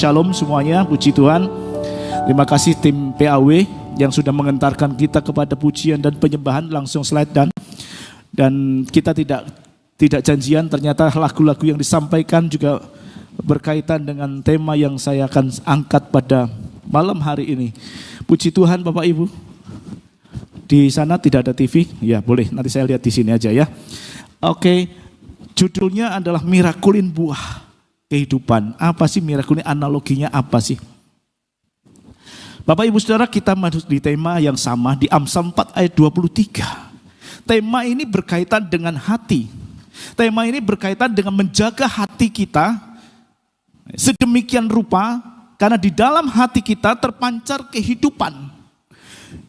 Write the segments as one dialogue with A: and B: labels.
A: Shalom semuanya, puji Tuhan. Terima kasih tim PAW yang sudah mengantarkan kita kepada pujian dan penyembahan. Langsung slide dan kita tidak janjian, ternyata lagu-lagu yang disampaikan juga berkaitan dengan tema yang saya akan angkat pada malam hari ini. Puji Tuhan Bapak Ibu. Di sana tidak ada TV? Ya boleh, nanti saya lihat di sini aja ya. Oke, judulnya adalah Mirakulin Buah Kehidupan. Apa sih mirakulin? Analoginya apa sih? Bapak Ibu Saudara, kita masuk di tema yang sama di Amsal 4 ayat 23. Tema ini berkaitan dengan hati. Tema ini berkaitan dengan menjaga hati kita sedemikian rupa, karena di dalam hati kita terpancar kehidupan.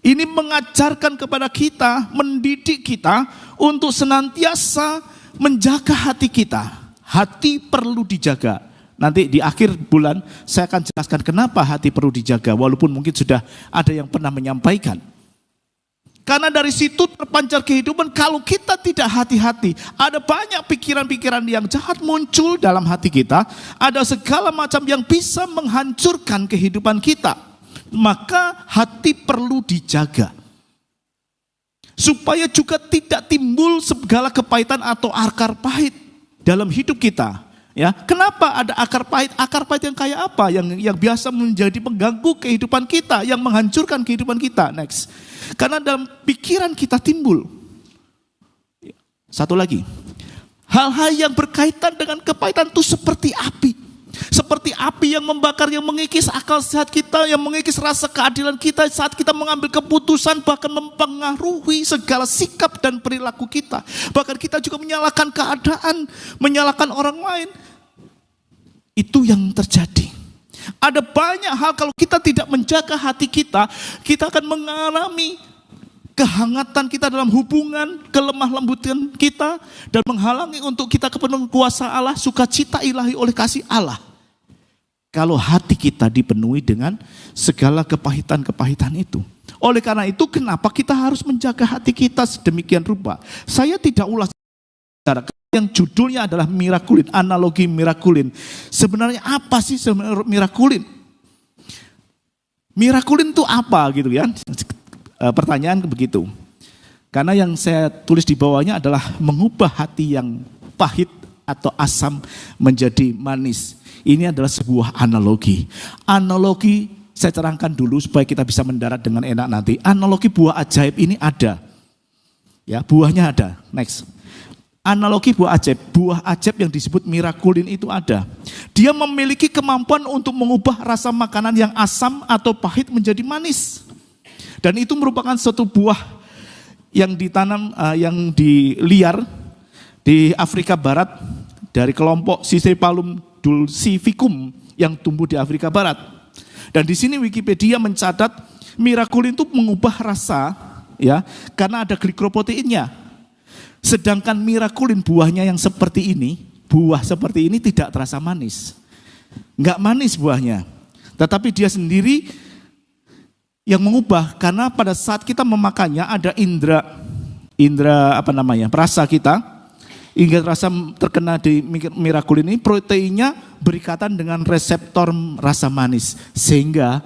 A: Ini mengajarkan kepada kita, mendidik kita untuk senantiasa menjaga hati kita. Hati perlu dijaga. Nanti di akhir bulan saya akan jelaskan kenapa hati perlu dijaga, walaupun mungkin sudah ada yang pernah menyampaikan. Karena dari situ terpancar kehidupan. Kalau kita tidak hati-hati, ada banyak pikiran-pikiran yang jahat muncul dalam hati kita. Ada segala macam yang bisa menghancurkan kehidupan kita. Maka hati perlu dijaga. Supaya juga tidak timbul segala kepahitan atau akar pahit dalam hidup kita, ya. Kenapa ada akar pahit? Akar pahit yang kayak apa? Yang biasa menjadi pengganggu kehidupan kita, yang menghancurkan kehidupan kita. Next. Karena dalam pikiran kita timbul. Satu lagi. Hal-hal yang berkaitan dengan kepahitan itu seperti api. Seperti api yang membakar, yang mengikis akal sehat kita, yang mengikis rasa keadilan kita saat kita mengambil keputusan, bahkan mempengaruhi segala sikap dan perilaku kita. Bahkan kita juga menyalahkan keadaan, menyalahkan orang lain. Itu yang terjadi. Ada banyak hal kalau kita tidak menjaga hati kita, kita akan mengalami kehangatan kita dalam hubungan, kelemah lembutan kita, dan menghalangi untuk kita kepenuhan kuasa Allah, sukacita ilahi oleh kasih Allah. Kalau hati kita dipenuhi dengan segala kepahitan-kepahitan itu. Oleh karena itu, kenapa kita harus menjaga hati kita sedemikian rupa? Saya tidak ulas yang judulnya adalah mirakulin, analogi mirakulin. Sebenarnya apa sih sebenarnya mirakulin? Mirakulin itu apa gitu ya? Pertanyaan begitu. Karena yang saya tulis di bawahnya adalah mengubah hati yang pahit atau asam menjadi manis. Ini adalah sebuah analogi. Analogi saya terangkan dulu supaya kita bisa mendarat dengan enak nanti. Analogi buah ajaib ini ada. Ya, buahnya ada. Next. Analogi buah ajaib yang disebut mirakulin itu ada. Dia memiliki kemampuan untuk mengubah rasa makanan yang asam atau pahit menjadi manis. Dan itu merupakan suatu buah yang ditanam, yang diliar di Afrika Barat dari kelompok Cicephalum dulcificum yang tumbuh di Afrika Barat. Dan di sini Wikipedia mencatat mirakulin itu mengubah rasa, ya, karena ada glikoproteinnya. Sedangkan mirakulin buahnya yang seperti ini, buah seperti ini tidak terasa manis. Enggak manis buahnya. Tetapi dia sendiri yang mengubah, karena pada saat kita memakannya ada indera perasa kita. Hingga rasa terkena di mirakulin ini, proteinnya berikatan dengan reseptor rasa manis. Sehingga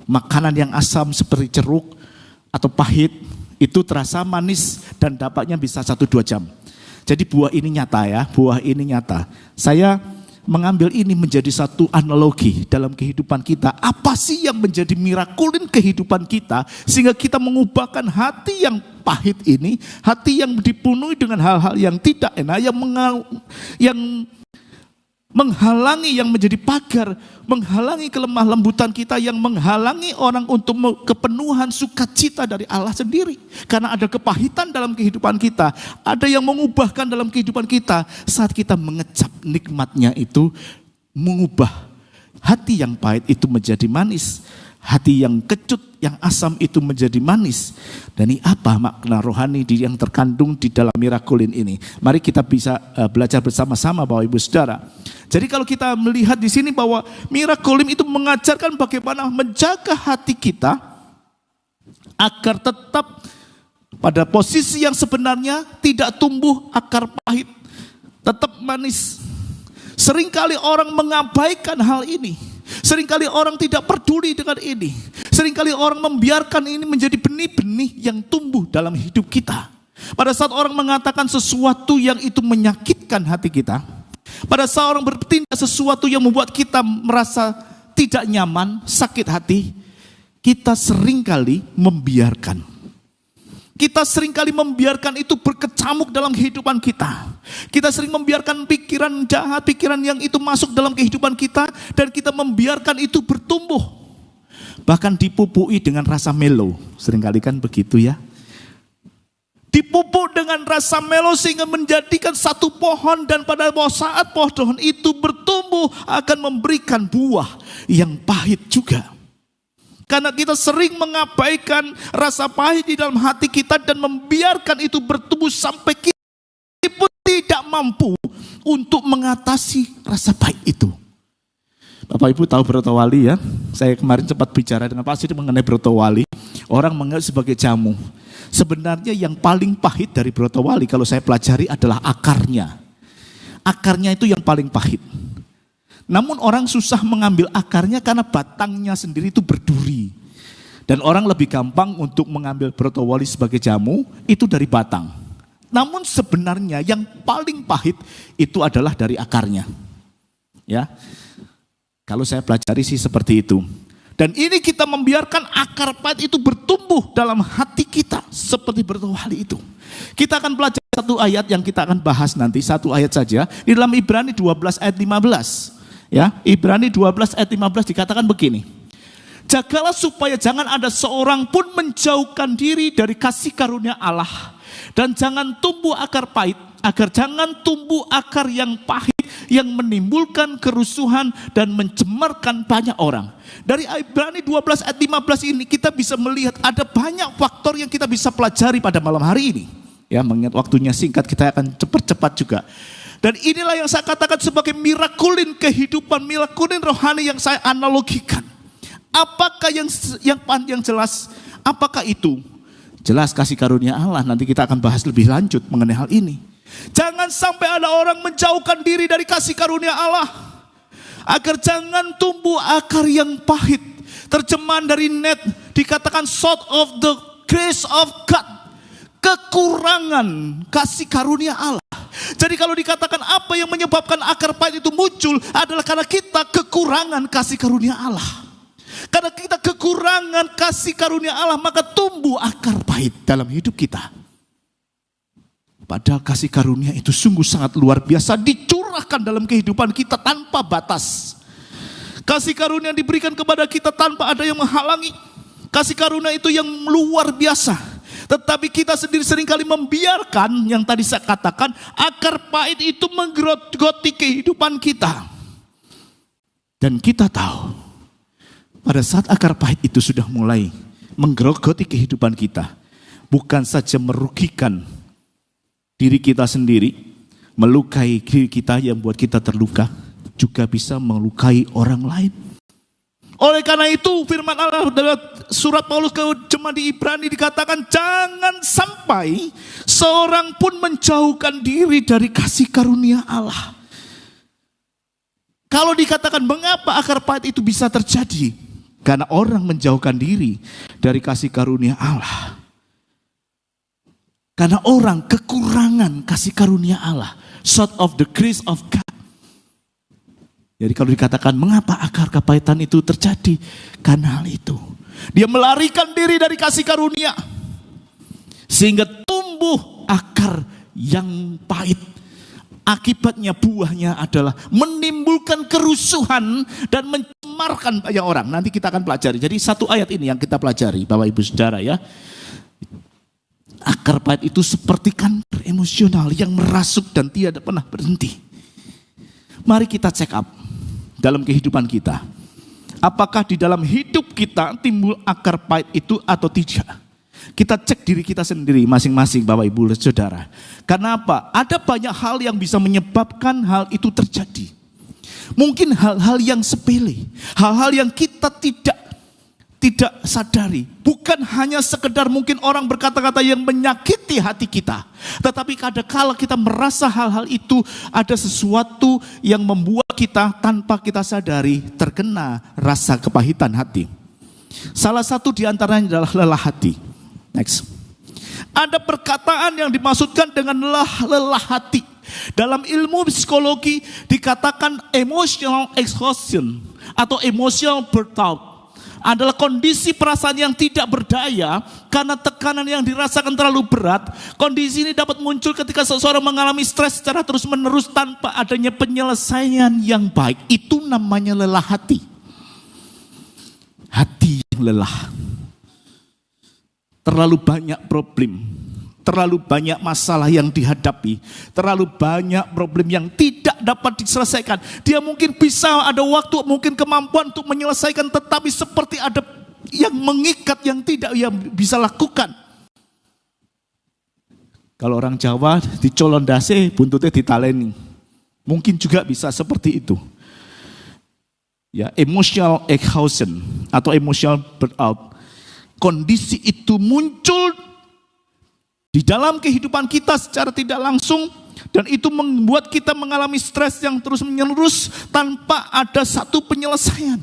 A: makanan yang asam seperti jeruk atau pahit itu terasa manis dan dapatnya bisa 1-2 jam. Jadi buah ini nyata ya, buah ini nyata. Saya mengambil ini menjadi satu analogi dalam kehidupan kita. Apa sih yang menjadi mirakulin kehidupan kita sehingga kita mengubahkan hati yang pahit ini, hati yang dipenuhi dengan hal-hal yang tidak enak, yang menghalangi, yang menjadi pagar, menghalangi kelemah lembutan kita, yang menghalangi orang untuk kepenuhan sukacita dari Allah sendiri. Karena ada kepahitan dalam kehidupan kita, ada yang mengubahkan dalam kehidupan kita saat kita mengecap nikmatnya itu, mengubah hati yang pahit itu menjadi manis. Hati yang kecut, yang asam itu menjadi manis. Dan ini apa makna rohani yang terkandung di dalam mirakulin ini? Mari kita bisa belajar bersama-sama Bapak Ibu Saudara. Jadi kalau kita melihat di sini bahwa mirakulin itu mengajarkan bagaimana menjaga hati kita agar tetap pada posisi yang sebenarnya, tidak tumbuh akar pahit, tetap manis. Seringkali orang mengabaikan hal ini. Seringkali orang tidak peduli dengan ini. Seringkali orang membiarkan ini menjadi benih-benih yang tumbuh dalam hidup kita. Pada saat orang mengatakan sesuatu yang itu menyakitkan hati kita, pada saat orang bertindak sesuatu yang membuat kita merasa tidak nyaman, sakit hati, kita seringkali membiarkan. Kita seringkali membiarkan itu berkecamuk dalam kehidupan kita. Kita sering membiarkan pikiran jahat, pikiran yang itu masuk dalam kehidupan kita, dan kita membiarkan itu bertumbuh. Bahkan dipupui dengan rasa melo. Seringkali kan begitu ya. Dipupuk dengan rasa melo sehingga menjadikan satu pohon, dan pada saat pohon itu bertumbuh akan memberikan buah yang pahit juga. Karena kita sering mengabaikan rasa pahit di dalam hati kita dan membiarkan itu bertumbuh sampai kita pun tidak mampu untuk mengatasi rasa pahit itu. Bapak Ibu tahu brotowali ya? Saya kemarin sempat bicara dengan Pak Sidi mengenai brotowali. Orang menganggap sebagai jamu. Sebenarnya yang paling pahit dari brotowali kalau saya pelajari adalah akarnya. Akarnya itu yang paling pahit. Namun orang susah mengambil akarnya karena batangnya sendiri itu berduri. Dan orang lebih gampang untuk mengambil brotowali sebagai jamu itu dari batang. Namun sebenarnya yang paling pahit itu adalah dari akarnya. Ya. Kalau saya pelajari sih seperti itu. Dan ini kita membiarkan akar pahit itu bertumbuh dalam hati kita seperti brotowali itu. Kita akan belajar satu ayat yang kita akan bahas nanti, satu ayat saja di dalam Ibrani 12 ayat 15. Ya, Ibrani 12 ayat 15 dikatakan begini. Jagalah supaya jangan ada seorang pun menjauhkan diri dari kasih karunia Allah, dan jangan tumbuh akar pahit, agar jangan tumbuh akar yang pahit yang menimbulkan kerusuhan dan mencemarkan banyak orang. Dari Ibrani 12 ayat 15 ini kita bisa melihat ada banyak faktor yang kita bisa pelajari pada malam hari ini. Ya, mengingat waktunya singkat, kita akan cepat-cepat juga. Dan inilah yang saya katakan sebagai mirakulin kehidupan, mirakulin rohani yang saya analogikan. Apakah yang jelas? Apakah itu? Jelas kasih karunia Allah. Nanti kita akan bahas lebih lanjut mengenai hal ini. Jangan sampai ada orang menjauhkan diri dari kasih karunia Allah, agar jangan tumbuh akar yang pahit. Terjemahan dari net dikatakan short of the grace of God. Kekurangan kasih karunia Allah. Jadi kalau dikatakan apa yang menyebabkan akar pahit itu muncul adalah karena kita kekurangan kasih karunia Allah. Karena kita kekurangan kasih karunia Allah, maka tumbuh akar pahit dalam hidup kita. Padahal kasih karunia itu sungguh sangat luar biasa, dicurahkan dalam kehidupan kita tanpa batas. Kasih karunia yang diberikan kepada kita tanpa ada yang menghalangi. Kasih karunia itu yang luar biasa. Tetapi kita sendiri seringkali membiarkan yang tadi saya katakan, akar pahit itu menggerogoti kehidupan kita. Dan kita tahu, pada saat akar pahit itu sudah mulai menggerogoti kehidupan kita, bukan saja merugikan diri kita sendiri, melukai diri kita yang buat kita terluka, juga bisa melukai orang lain. Oleh karena itu firman Allah dalam surat Paulus ke jemaat di Ibrani dikatakan, jangan sampai seorang pun menjauhkan diri dari kasih karunia Allah. Kalau dikatakan mengapa akar pahit itu bisa terjadi? Karena orang menjauhkan diri dari kasih karunia Allah. Karena orang kekurangan kasih karunia Allah, short of the grace of God. Jadi kalau dikatakan mengapa akar kepahitan itu terjadi? Karena hal itu. Dia melarikan diri dari kasih karunia. Sehingga tumbuh akar yang pahit. Akibatnya buahnya adalah menimbulkan kerusuhan dan mencemarkan banyak orang. Nanti kita akan pelajari. Jadi satu ayat ini yang kita pelajari Bapak Ibu Saudara ya. Akar pahit itu seperti kanker emosional yang merasuk dan tidak pernah berhenti. Mari kita check up dalam kehidupan kita. Apakah di dalam hidup kita timbul akar pahit itu atau tidak? Kita cek diri kita sendiri masing-masing Bapak Ibu Saudara. Karena apa? Ada banyak hal yang bisa menyebabkan hal itu terjadi. Mungkin hal-hal yang sepele, hal-hal yang kita tidak tidak sadari. Bukan hanya sekedar mungkin orang berkata-kata yang menyakiti hati kita. Tetapi kadang-kala kita merasa hal-hal itu ada sesuatu yang membuat kita tanpa kita sadari terkena rasa kepahitan hati. Salah satu di antaranya adalah lelah hati. Next. Ada perkataan yang dimaksudkan dengan lelah hati. Dalam ilmu psikologi dikatakan emotional exhaustion atau emotional burnout. Adalah kondisi perasaan yang tidak berdaya karena tekanan yang dirasakan terlalu berat. Kondisi ini dapat muncul ketika seseorang mengalami stres secara terus-menerus tanpa adanya penyelesaian yang baik. Itu namanya lelah hati. Hati yang lelah. Terlalu banyak problem, terlalu banyak masalah yang dihadapi, terlalu banyak problem yang tidak dapat diselesaikan. Dia mungkin bisa ada waktu, mungkin kemampuan untuk menyelesaikan, tetapi seperti ada yang mengikat yang tidak ia bisa lakukan. Kalau orang Jawa dicolon dase, buntutnya ditaleni. Mungkin juga bisa seperti itu. Ya, emotional exhaustion atau emotional burnout. Kondisi itu muncul di dalam kehidupan kita secara tidak langsung, dan itu membuat kita mengalami stres yang terus menerus tanpa ada satu penyelesaian.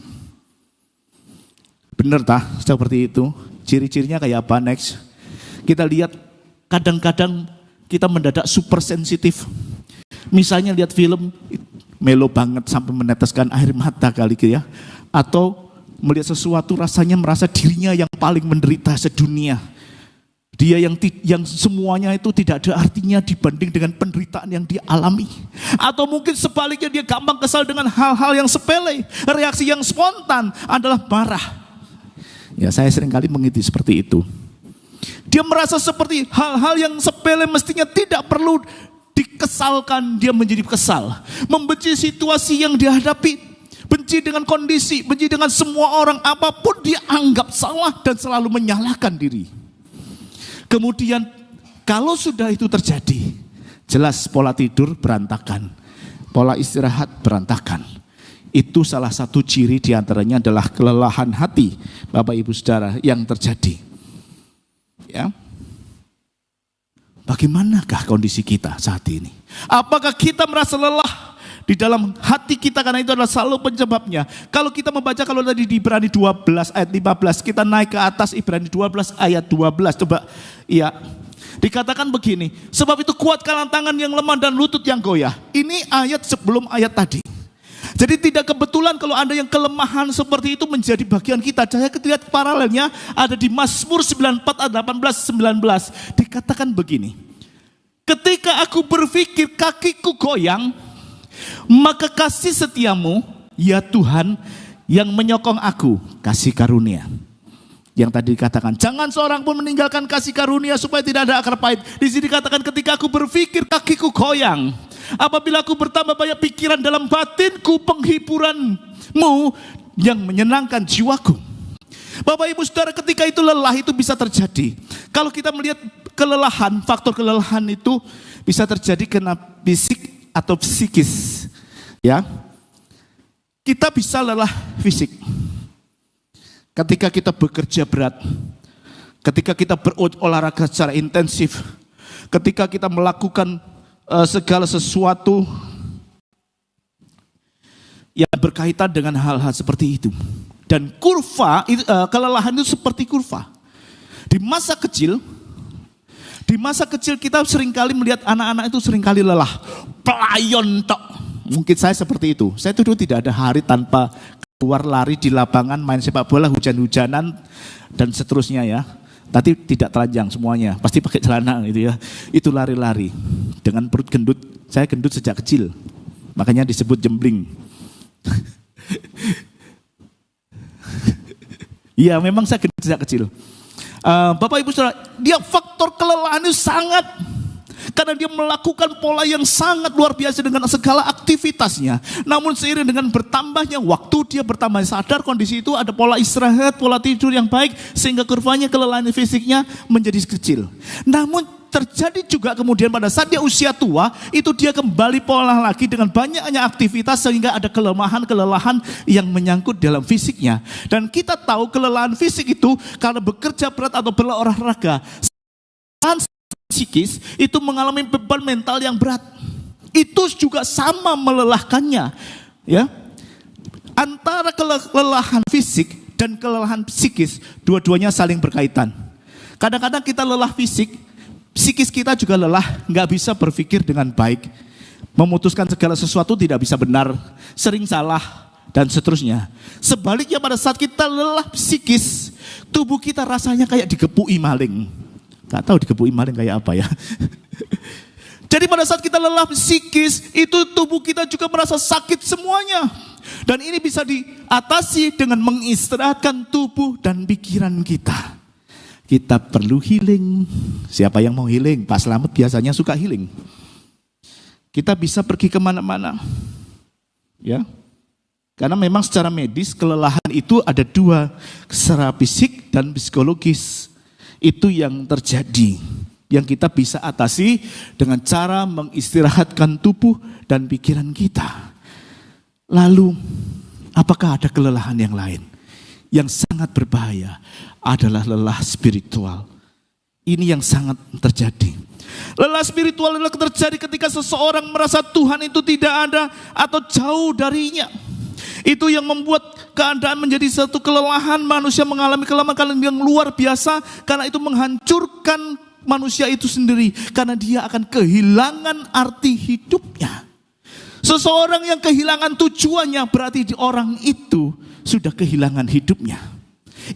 A: Benar tak seperti itu? Ciri-cirinya kayak apa? Next. Kita lihat kadang-kadang kita mendadak super sensitif. Misalnya lihat film melo banget sampai meneteskan air mata kali ya. Atau melihat sesuatu rasanya merasa dirinya yang paling menderita sedunia. Dia yang semuanya itu tidak ada artinya dibanding dengan penderitaan yang dia alami. Atau mungkin sebaliknya dia gampang kesal dengan hal-hal yang sepele. Reaksi yang spontan adalah marah. Ya, saya seringkali mengikuti seperti itu. Dia merasa seperti hal-hal yang sepele mestinya tidak perlu dikesalkan, dia menjadi kesal. Membenci situasi yang dihadapi. Benci dengan kondisi, benci dengan semua orang, apapun dia anggap salah dan selalu menyalahkan diri. Kemudian kalau sudah itu terjadi, jelas pola tidur berantakan, pola istirahat berantakan. Itu salah satu ciri diantaranya adalah kelelahan hati, Bapak Ibu Saudara, yang terjadi. Ya. Bagaimanakah kondisi kita saat ini? Apakah kita merasa lelah di dalam hati kita, karena itu adalah selalu penyebabnya. Kalau kita membaca, kalau tadi di Ibrani 12 ayat 15, kita naik ke atas Ibrani 12 ayat 12. Coba, iya. Dikatakan begini, sebab itu kuatkanlah tangan yang lemah dan lutut yang goyah. Ini ayat sebelum ayat tadi. Jadi tidak kebetulan kalau ada yang kelemahan seperti itu menjadi bagian kita. Saya lihat paralelnya ada di Mazmur 94 ayat 18-19. Dikatakan begini, ketika aku berpikir kakiku goyang, maka kasih setiamu, ya Tuhan, yang menyokong aku, kasih karunia. Yang tadi dikatakan, jangan seorang pun meninggalkan kasih karunia supaya tidak ada akar pahit. Di sini dikatakan, ketika aku berpikir kakiku goyang, apabila aku bertambah banyak pikiran dalam batinku, penghiburanmu yang menyenangkan jiwaku. Bapak Ibu Saudara, ketika itu lelah itu bisa terjadi. Kalau kita melihat kelelahan, faktor kelelahan itu bisa terjadi karena fisik atau psikis, ya. Kita bisa lelah fisik ketika kita bekerja berat, ketika kita berolahraga secara intensif, ketika kita melakukan segala sesuatu yang berkaitan dengan hal-hal seperti itu. Dan kurva, kelelahan itu seperti kurva. Di masa kecil kita seringkali melihat anak-anak itu seringkali lelah. Pelayon tok. Mungkin saya seperti itu. Saya dulu tidak ada hari tanpa keluar lari di lapangan, main sepak bola, hujan-hujanan, dan seterusnya ya. Tapi tidak telanjang semuanya. Pasti pakai celana gitu ya. Itu lari-lari. Dengan perut gendut. Saya gendut sejak kecil. Makanya disebut jembling. Iya, memang saya gendut sejak kecil. Bapak Ibu Saudara, dia faktor kelelahan itu sangat, karena dia melakukan pola yang sangat luar biasa dengan segala aktivitasnya. Namun seiring dengan bertambahnya waktu, dia bertambah sadar kondisi itu, ada pola istirahat, pola tidur yang baik, sehingga kurvanya kelelahan fisiknya menjadi kecil. Namun terjadi juga kemudian pada saat dia usia tua, itu dia kembali pola lagi dengan banyaknya aktivitas sehingga ada kelelahan yang menyangkut dalam fisiknya. Dan kita tahu kelelahan fisik itu karena bekerja berat atau berolahraga. Psikis itu mengalami beban mental yang berat. Itu juga sama melelahkannya, ya. Antara kelelahan fisik dan kelelahan psikis, dua-duanya saling berkaitan. Kadang-kadang kita lelah fisik, psikis kita juga lelah, nggak bisa berpikir dengan baik, memutuskan segala sesuatu tidak bisa benar, sering salah, dan seterusnya. Sebaliknya pada saat kita lelah psikis, tubuh kita rasanya kayak digepui maling. Gak tahu digepui maling kayak apa ya. Jadi pada saat kita lelah psikis, itu tubuh kita juga merasa sakit semuanya. Dan ini bisa diatasi dengan mengistirahatkan tubuh dan pikiran kita. Kita perlu healing. Siapa yang mau healing? Pak Slamet biasanya suka healing. Kita bisa pergi kemana-mana. Ya, karena memang secara medis kelelahan itu ada dua, secara fisik dan psikologis. Itu yang terjadi, yang kita bisa atasi dengan cara mengistirahatkan tubuh dan pikiran kita. Lalu, apakah ada kelelahan yang lain? Yang sangat berbahaya adalah lelah spiritual. Ini yang sangat terjadi. Lelah spiritual adalah terjadi ketika seseorang merasa Tuhan itu tidak ada atau jauh darinya. Itu yang membuat keadaan menjadi satu kelelahan, manusia mengalami kelemahan yang luar biasa karena itu menghancurkan manusia itu sendiri karena dia akan kehilangan arti hidupnya. Seseorang yang kehilangan tujuannya berarti orang itu sudah kehilangan hidupnya.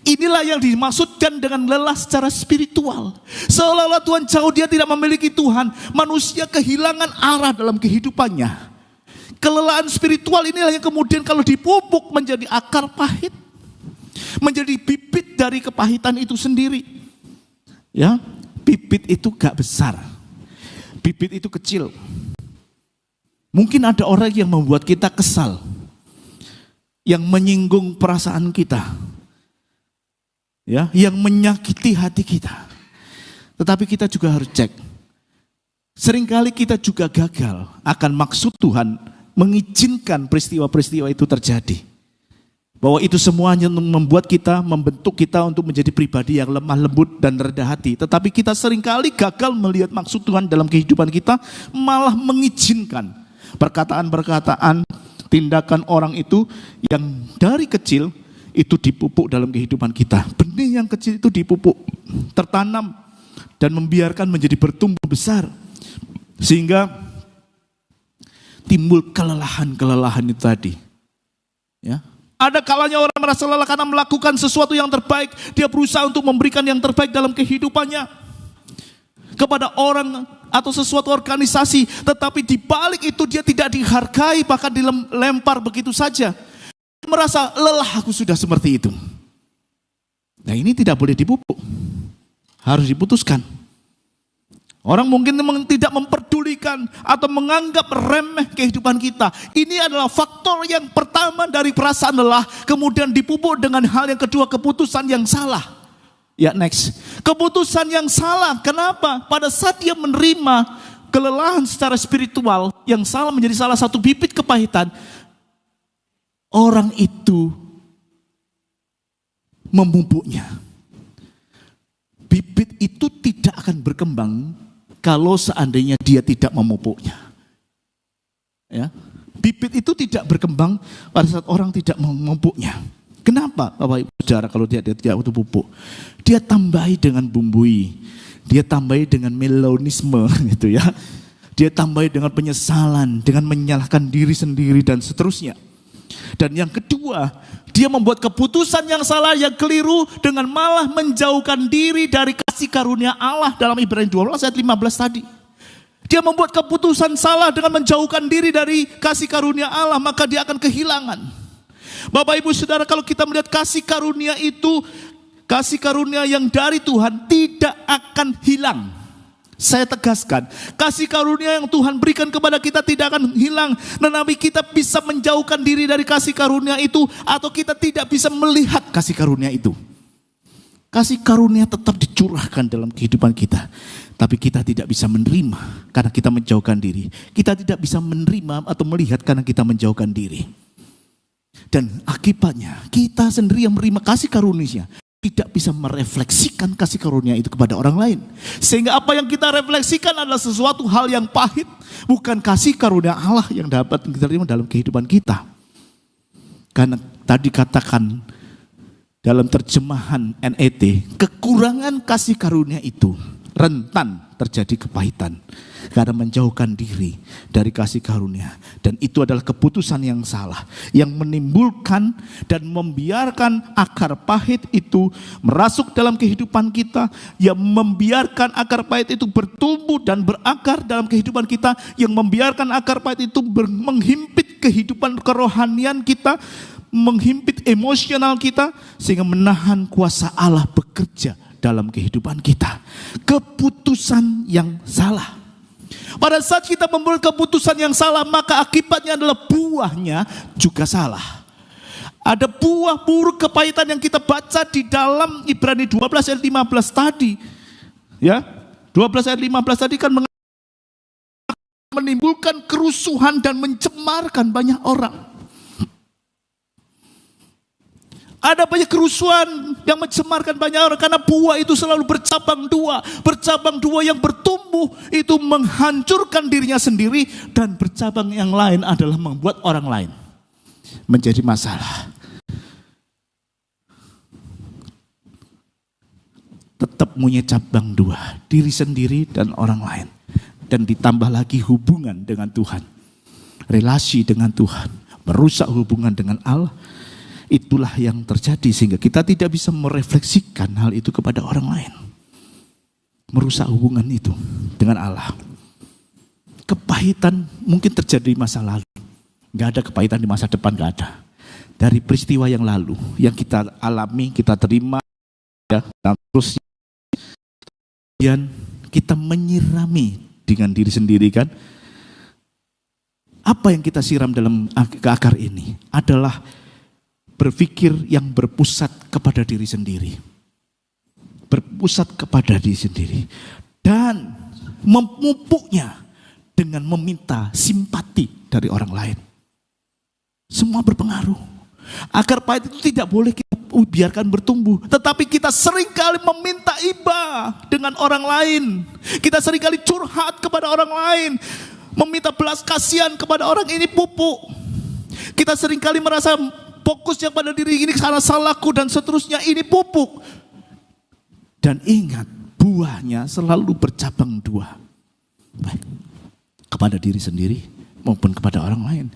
A: Inilah yang dimaksudkan dengan lelah secara spiritual. Seolah-olah Tuhan jauh, dia tidak memiliki Tuhan. Manusia kehilangan arah dalam kehidupannya. Kelelahan spiritual inilah yang kemudian kalau dipupuk menjadi akar pahit. Menjadi bibit dari kepahitan itu sendiri. Ya, bibit itu gak besar. Bibit itu kecil. Mungkin ada orang yang membuat kita kesal. Yang menyinggung perasaan kita. Ya, yang menyakiti hati kita. Tetapi kita juga harus cek. Seringkali kita juga gagal akan maksud Tuhan mengizinkan peristiwa-peristiwa itu terjadi. Bahwa itu semuanya membuat kita, membentuk kita untuk menjadi pribadi yang lemah lembut dan rendah hati. Tetapi kita seringkali gagal melihat maksud Tuhan dalam kehidupan kita, malah mengizinkan perkataan-perkataan, tindakan orang itu yang dari kecil itu dipupuk dalam kehidupan kita. Benih yang kecil itu dipupuk, tertanam dan membiarkan menjadi bertumbuh besar. Sehingga timbul kelelahan-kelelahan itu tadi. Ya. Ada kalanya orang merasa lelah karena melakukan sesuatu yang terbaik. Dia berusaha untuk memberikan yang terbaik dalam kehidupannya. Kepada orang atau sesuatu organisasi. Tetapi di balik itu dia tidak dihargai, bahkan dilempar begitu saja. Merasa lelah, aku sudah seperti itu. Nah, ini tidak boleh dipupuk. Harus diputuskan. Orang mungkin tidak memperdulikan atau menganggap remeh kehidupan kita. Ini adalah faktor yang pertama dari perasaan lelah. Kemudian dipupuk dengan hal yang kedua, keputusan yang salah. Ya, next. Keputusan yang salah. Kenapa? Pada saat dia menerima kelelahan secara spiritual, yang salah menjadi salah satu bibit kepahitan. Orang itu memupuknya. Bibit itu tidak akan berkembang kalau seandainya dia tidak memupuknya. Ya, bibit itu tidak berkembang pada saat orang tidak memupuknya. Kenapa, Bapak Ibu Saudara, kalau dia tidak pupuk? Dia tambahi dengan bumbui, dia tambahi dengan melonisme, gitu ya. Dia tambahi dengan penyesalan, dengan menyalahkan diri sendiri dan seterusnya. Dan yang kedua, dia membuat keputusan yang salah, yang keliru dengan malah menjauhkan diri dari kasih karunia Allah dalam Ibrani 12 ayat 15 tadi. Dia membuat keputusan salah dengan menjauhkan diri dari kasih karunia Allah, maka dia akan kehilangan. Bapak Ibu Saudara, kalau kita melihat kasih karunia itu, kasih karunia yang dari Tuhan tidak akan hilang. Saya tegaskan, kasih karunia yang Tuhan berikan kepada kita tidak akan hilang. Tetapi kita bisa menjauhkan diri dari kasih karunia itu, atau kita tidak bisa melihat kasih karunia itu. Kasih karunia tetap dicurahkan dalam kehidupan kita. Tapi kita tidak bisa menerima karena kita menjauhkan diri. Kita tidak bisa menerima atau melihat karena kita menjauhkan diri. Dan akibatnya kita sendiri yang menerima kasih karunia tidak bisa merefleksikan kasih karunia itu kepada orang lain. Sehingga apa yang kita refleksikan adalah sesuatu hal yang pahit. Bukan kasih karunia Allah yang dapat kita terima dalam kehidupan kita. Karena tadi katakan dalam terjemahan NET, kekurangan kasih karunia itu rentan terjadi kepahitan karena menjauhkan diri dari kasih karunia. Dan itu adalah keputusan yang salah yang menimbulkan dan membiarkan akar pahit itu merasuk dalam kehidupan kita, yang membiarkan akar pahit itu bertumbuh dan berakar dalam kehidupan kita, yang membiarkan akar pahit itu menghimpit kehidupan kerohanian kita, menghimpit emosional kita, sehingga menahan kuasa Allah bekerja dalam kehidupan kita. Keputusan yang salah. Pada saat kita membuat keputusan yang salah, maka akibatnya adalah buahnya juga salah. Ada buah buruk kepahitan yang kita baca di dalam Ibrani 12 ayat 15 tadi. Ya, 12 ayat 15 tadi kan menimbulkan kerusuhan dan mencemarkan banyak orang. Ada banyak kerusuhan yang mencemarkan banyak orang karena buah itu selalu bercabang dua. Bercabang dua yang bertumbuh itu menghancurkan dirinya sendiri, dan bercabang yang lain adalah membuat orang lain menjadi masalah. Tetap punya cabang dua, diri sendiri dan orang lain. Dan ditambah lagi hubungan dengan Tuhan, relasi dengan Tuhan, merusak hubungan dengan Allah. Itulah yang terjadi sehingga kita tidak bisa merefleksikan hal itu kepada orang lain. Merusak hubungan itu dengan Allah. Kepahitan mungkin terjadi di masa lalu. Gak ada kepahitan di masa depan, gak ada. Dari peristiwa yang lalu, yang kita alami, kita terima, ya, dan terus kemudian kita menyirami dengan diri sendiri kan. Apa yang kita siram dalam ke akar ini adalah berpikir yang berpusat kepada diri sendiri. Berpusat kepada diri sendiri. Dan memupuknya dengan meminta simpati dari orang lain. Semua berpengaruh. Akar pahit itu tidak boleh kita biarkan bertumbuh. Tetapi kita seringkali meminta iba dengan orang lain. Kita seringkali curhat kepada orang lain. Meminta belas kasihan kepada orang, ini pupuk. Kita seringkali merasa fokusnya pada diri ini, salah salahku dan seterusnya, ini pupuk. Dan ingat, buahnya selalu bercabang dua. Baik, kepada diri sendiri maupun kepada orang lain.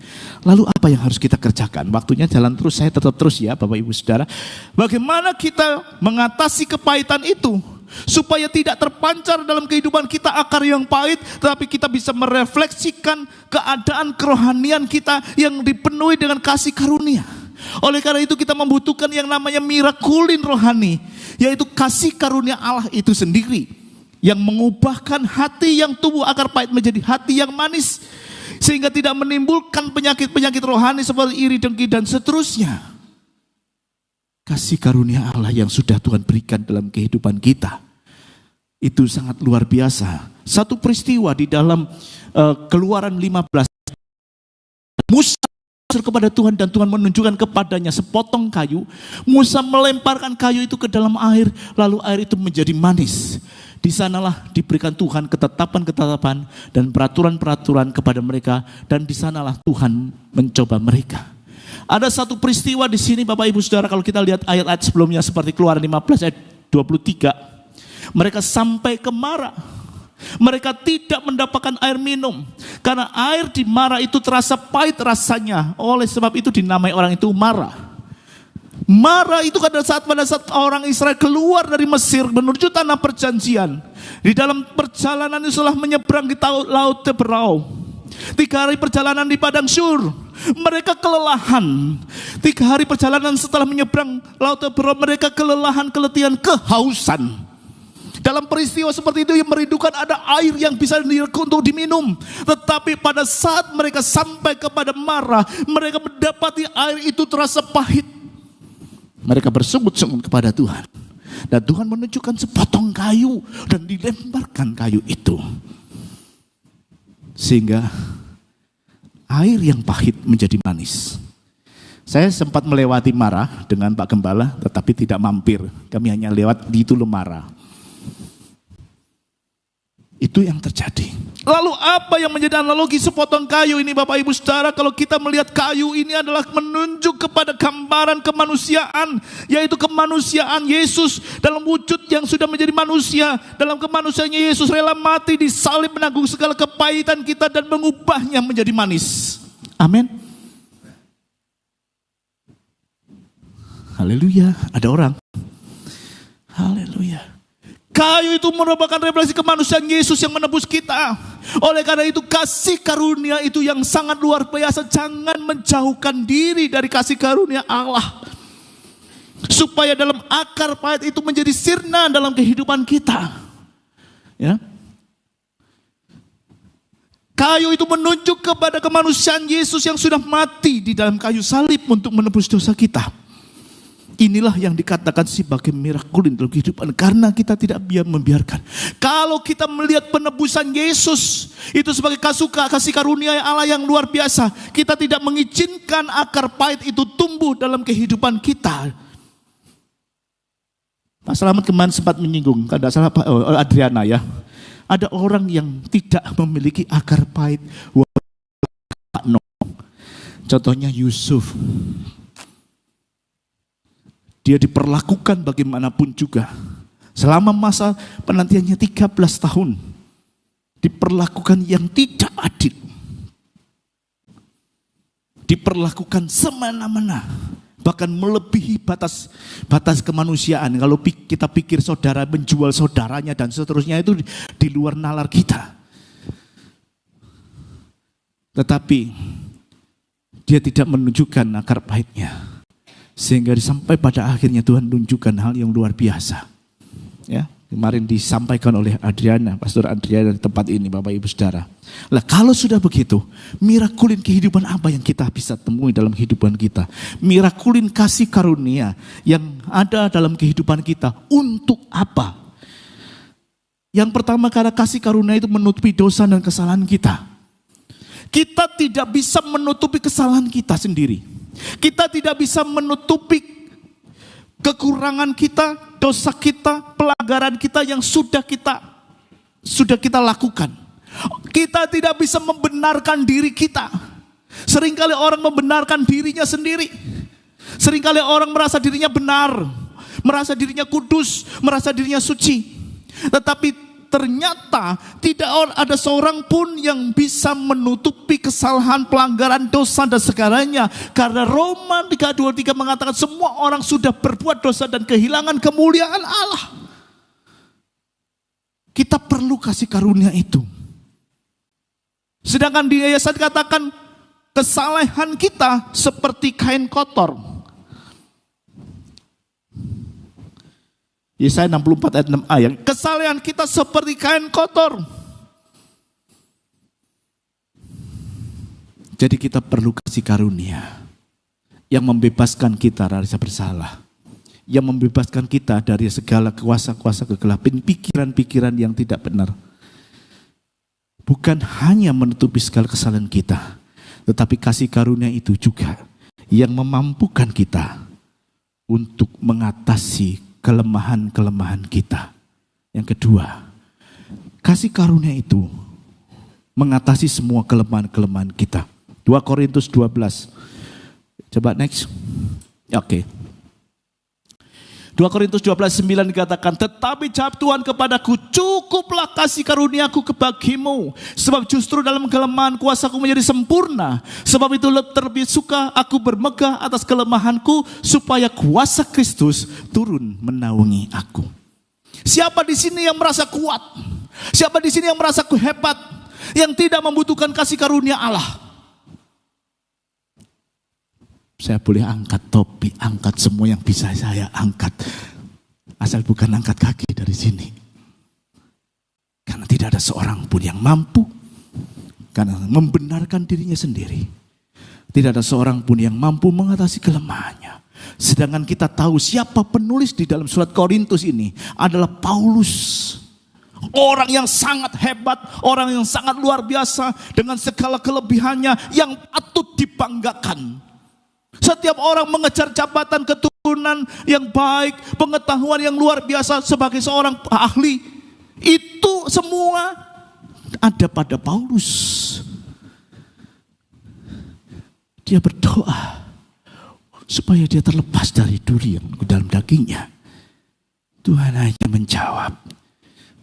A: Lalu apa yang harus kita kerjakan? Waktunya jalan terus, saya tetap terus ya Bapak Ibu Saudara. Bagaimana kita mengatasi kepahitan itu? Supaya tidak terpancar dalam kehidupan kita akar yang pahit, tetapi kita bisa merefleksikan keadaan kerohanian kita yang dipenuhi dengan kasih karunia. Oleh karena itu kita membutuhkan yang namanya mirakulin rohani, yaitu kasih karunia Allah itu sendiri, yang mengubahkan hati yang tumbuh akar pahit menjadi hati yang manis, sehingga tidak menimbulkan penyakit-penyakit rohani seperti iri, dengki, dan seterusnya. Kasih karunia Allah yang sudah Tuhan berikan dalam kehidupan kita itu sangat luar biasa. Satu peristiwa di dalam Keluaran 15, Musa kepada Tuhan dan Tuhan menunjukkan kepadanya sepotong kayu. Musa melemparkan kayu itu ke dalam air, lalu air itu menjadi manis. Di sanalah diberikan Tuhan ketetapan-ketetapan dan peraturan-peraturan kepada mereka, dan di sanalah Tuhan mencoba mereka. Ada satu peristiwa di sini Bapak Ibu Saudara, kalau kita lihat ayat-ayat sebelumnya seperti Keluaran 15 ayat 23. Mereka sampai ke Mara. Mereka tidak mendapatkan air minum karena air di Mara itu terasa pahit rasanya. Oleh sebab itu dinamai orang itu Mara. Mara itu pada saat orang Israel keluar dari Mesir menuju tanah perjanjian. Di dalam perjalanan itu setelah menyeberang di laut Teberau, 3 hari perjalanan di padang Syur, mereka kelelahan. 3 hari perjalanan setelah menyeberang laut Teberau, mereka kelelahan, keletihan, kehausan. Dalam peristiwa seperti itu yang merindukan ada air yang bisa untuk diminum. Tetapi pada saat mereka sampai kepada Mara, mereka mendapati air itu terasa pahit. Mereka bersungut-sungut kepada Tuhan. Dan Tuhan menunjukkan sepotong kayu dan dilemparkan kayu itu. Sehingga air yang pahit menjadi manis. Saya sempat melewati Mara dengan Pak Gembala, tetapi tidak mampir. Kami hanya lewat di Tulu Mara. Itu yang terjadi. Lalu apa yang menjadi analogi sepotong kayu ini Bapak Ibu Saudara? Kalau kita melihat kayu ini adalah menunjuk kepada gambaran kemanusiaan, yaitu kemanusiaan Yesus dalam wujud yang sudah menjadi manusia. Dalam kemanusiaannya Yesus rela mati di salib, menanggung segala kepahitan kita dan mengubahnya menjadi manis. Amin. Haleluya. Ada orang. Haleluya. Kayu itu merupakan refleksi kemanusiaan Yesus yang menebus kita. Oleh karena itu kasih karunia itu yang sangat luar biasa. Jangan menjauhkan diri dari kasih karunia Allah. Supaya dalam akar pahit itu menjadi sirna dalam kehidupan kita. Ya. Kayu itu menunjuk kepada kemanusiaan Yesus yang sudah mati di dalam kayu salib untuk menebus dosa kita. Inilah yang dikatakan sebagai mirakulin dalam kehidupan. Karena kita tidak membiarkan. Kalau kita melihat penebusan Yesus itu sebagai kasih karunia Allah yang luar biasa, kita tidak mengizinkan akar pahit itu tumbuh dalam kehidupan kita. Pak Selamat kemarin sempat menyinggung, kalau tidak salah Pak Adriana ya. Ada orang yang tidak memiliki akar pahit. Contohnya Yusuf. Dia diperlakukan bagaimanapun juga. Selama masa penantiannya 13 tahun. Diperlakukan yang tidak adil. Diperlakukan semena-mena. Bahkan melebihi batas kemanusiaan. Kalau kita pikir saudara menjual saudaranya dan seterusnya itu di luar nalar kita. Tetapi dia tidak menunjukkan akar pahitnya. Sehingga sampai pada akhirnya Tuhan menunjukkan hal yang luar biasa. Ya, kemarin disampaikan oleh Adriana, Pastor Adriana di tempat ini Bapak Ibu Saudara. Lah kalau sudah begitu, mirakulin kehidupan apa yang kita bisa temui dalam kehidupan kita? Mirakulin kasih karunia yang ada dalam kehidupan kita untuk apa? Yang pertama karena kasih karunia itu menutupi dosa dan kesalahan kita. Kita tidak bisa menutupi kesalahan kita sendiri. Kita tidak bisa menutupi kekurangan kita, dosa kita, pelanggaran kita yang sudah kita lakukan. Kita tidak bisa membenarkan diri kita. Seringkali orang membenarkan dirinya sendiri. Seringkali orang merasa dirinya benar, merasa dirinya kudus, merasa dirinya suci. Tetapi ternyata tidak ada seorang pun yang bisa menutupi kesalahan, pelanggaran, dosa dan segalanya. Karena Roma 3:23 mengatakan semua orang sudah berbuat dosa dan kehilangan kemuliaan Allah. Kita perlu kasih karunia itu. Sedangkan di ayat 1 dikatakan kesalahan kita seperti kain kotor. Yesaya 64 ayat 6a, yang kesalahan kita seperti kain kotor. Jadi kita perlu kasih karunia yang membebaskan kita dari rasa bersalah, yang membebaskan kita dari segala kuasa-kuasa kegelapan, pikiran-pikiran yang tidak benar. Bukan hanya menutupi segala kesalahan kita, tetapi kasih karunia itu juga yang memampukan kita untuk mengatasi kelemahan-kelemahan kita. Yang kedua, kasih karunia itu mengatasi semua kelemahan-kelemahan kita. 2 Korintus 12. Coba next. Oke. 2 Korintus 12:9 dikatakan, tetapi jawab Tuhan kepadaku, cukuplah kasih karuniaku kebagimu, sebab justru dalam kelemahan kuasaku menjadi sempurna. Sebab itu terlebih suka aku bermegah atas kelemahanku, supaya kuasa Kristus turun menaungi aku. Siapa di sini yang merasa kuat? Siapa di sini yang merasa hebat, yang tidak membutuhkan kasih karunia Allah? Saya boleh angkat topi, angkat semua yang bisa saya angkat. Asal bukan angkat kaki dari sini. Karena tidak ada seorang pun yang mampu. Karena membenarkan dirinya sendiri. Tidak ada seorang pun yang mampu mengatasi kelemahannya. Sedangkan kita tahu siapa penulis di dalam surat Korintus ini adalah Paulus. Orang yang sangat hebat, orang yang sangat luar biasa dengan segala kelebihannya yang patut dibanggakan. Setiap orang mengejar jabatan keturunan yang baik, pengetahuan yang luar biasa sebagai seorang ahli. Itu semua ada pada Paulus. Dia berdoa supaya dia terlepas dari duri yang di dalam dagingnya. Tuhan hanya menjawab,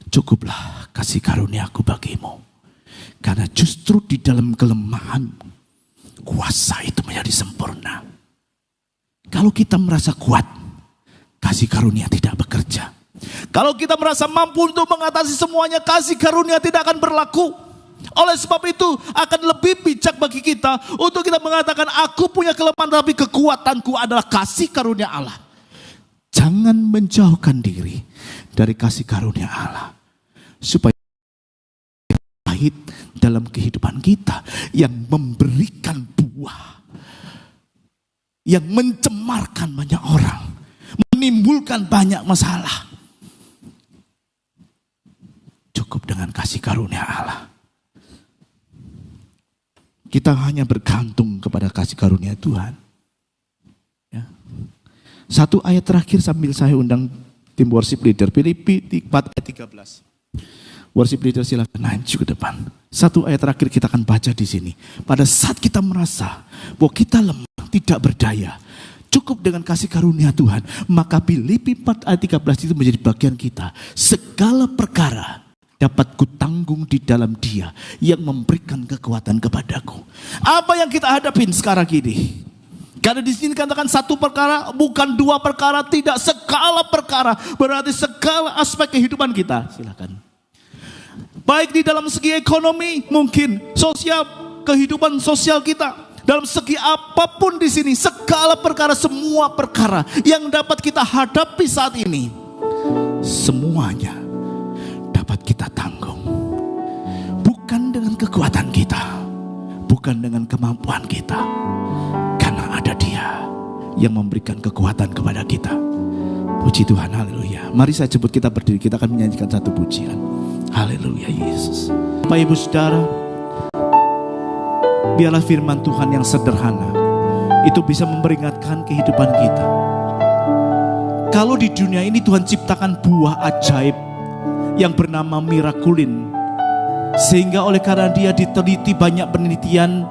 A: cukuplah kasih karuniaku bagimu. Karena justru di dalam kelemahan, kuasa itu menjadi sempurna. Kalau kita merasa kuat, kasih karunia tidak bekerja. Kalau kita merasa mampu untuk mengatasi semuanya, kasih karunia tidak akan berlaku. Oleh sebab itu akan lebih bijak bagi kita untuk kita mengatakan, aku punya kelemahan tapi kekuatanku adalah kasih karunia Allah. Jangan menjauhkan diri dari kasih karunia Allah, supaya pahit dalam kehidupan kita yang memberikan buah, yang mencemarkan banyak orang, menimbulkan banyak masalah. Cukup dengan kasih karunia Allah. Kita hanya bergantung kepada kasih karunia Tuhan. Ya. Satu ayat terakhir sambil saya undang tim worship leader. Filipi 4 ayat 13. Worship leader silakan maju ke depan. Satu ayat terakhir kita akan baca di sini. Pada saat kita merasa bahwa kita lemah, tidak berdaya, cukup dengan kasih karunia Tuhan, maka Filipi 4 ayat 13 itu menjadi bagian kita. Segala perkara dapat kutanggung di dalam Dia yang memberikan kekuatan kepadaku. Apa yang kita hadapin sekarang ini? Karena di sini katakan satu perkara, bukan dua perkara, tidak, segala perkara. Berarti segala aspek kehidupan kita. Silakan. Baik di dalam segi ekonomi, mungkin sosial, kehidupan sosial kita, dalam segi apapun di sini, segala perkara, semua perkara yang dapat kita hadapi saat ini, semuanya dapat kita tanggung. Bukan dengan kekuatan kita, bukan dengan kemampuan kita, karena ada Dia yang memberikan kekuatan kepada kita. Puji Tuhan, haleluya. Mari saya jemput kita berdiri, kita akan menyanyikan satu pujian. Haleluya Yesus. Bapak Ibu Saudara, biarlah firman Tuhan yang sederhana itu bisa memperingatkan kehidupan kita. Kalau di dunia ini Tuhan ciptakan buah ajaib yang bernama mirakulin, sehingga oleh karena Dia diteliti banyak penelitian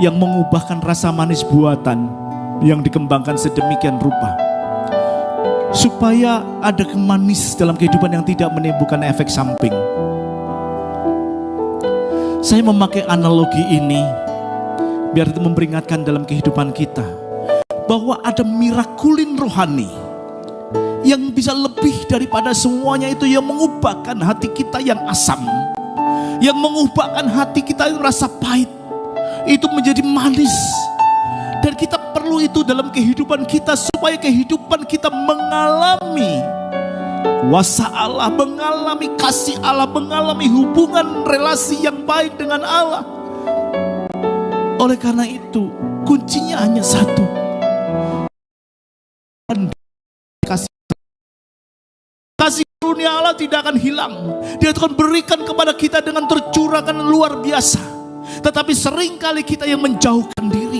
A: yang mengubahkan rasa manis buatan yang dikembangkan sedemikian rupa, supaya ada kemanis dalam kehidupan yang tidak menimbulkan efek samping. Saya memakai analogi ini biar itu memperingatkan dalam kehidupan kita bahwa ada mirakulin rohani yang bisa lebih daripada semuanya itu, yang mengubahkan hati kita yang asam, yang mengubahkan hati kita yang rasa pahit itu menjadi manis. Dan kita perlu itu dalam kehidupan kita supaya kehidupan kita mengalami kuasa Allah, mengalami kasih Allah, mengalami hubungan relasi yang baik dengan Allah. Oleh karena itu kuncinya hanya satu, kasih karunia Allah tidak akan hilang. Dia akan berikan kepada kita dengan tercurahkan luar biasa. Tetapi seringkali kita yang menjauhkan diri,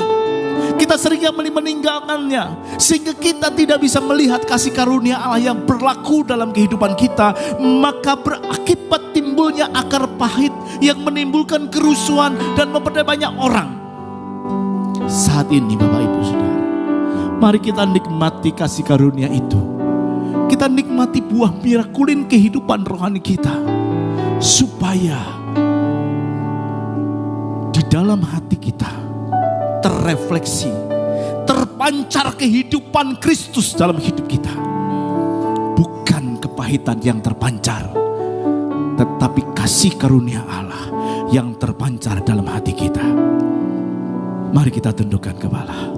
A: kita seringkali meninggalkannya, sehingga kita tidak bisa melihat kasih karunia Allah yang berlaku dalam kehidupan kita. Maka berakibat timbulnya akar pahit yang menimbulkan kerusuhan dan memperdaya banyak orang. Saat ini Bapak Ibu Saudara, mari kita nikmati kasih karunia itu. Kita nikmati buah mirakulin kehidupan rohani kita, supaya di dalam hati kita terrefleksi, terpancar kehidupan Kristus dalam hidup kita. Bukan kepahitan yang terpancar, tetapi kasih karunia Allah yang terpancar dalam hati kita. Mari kita tundukkan kepala.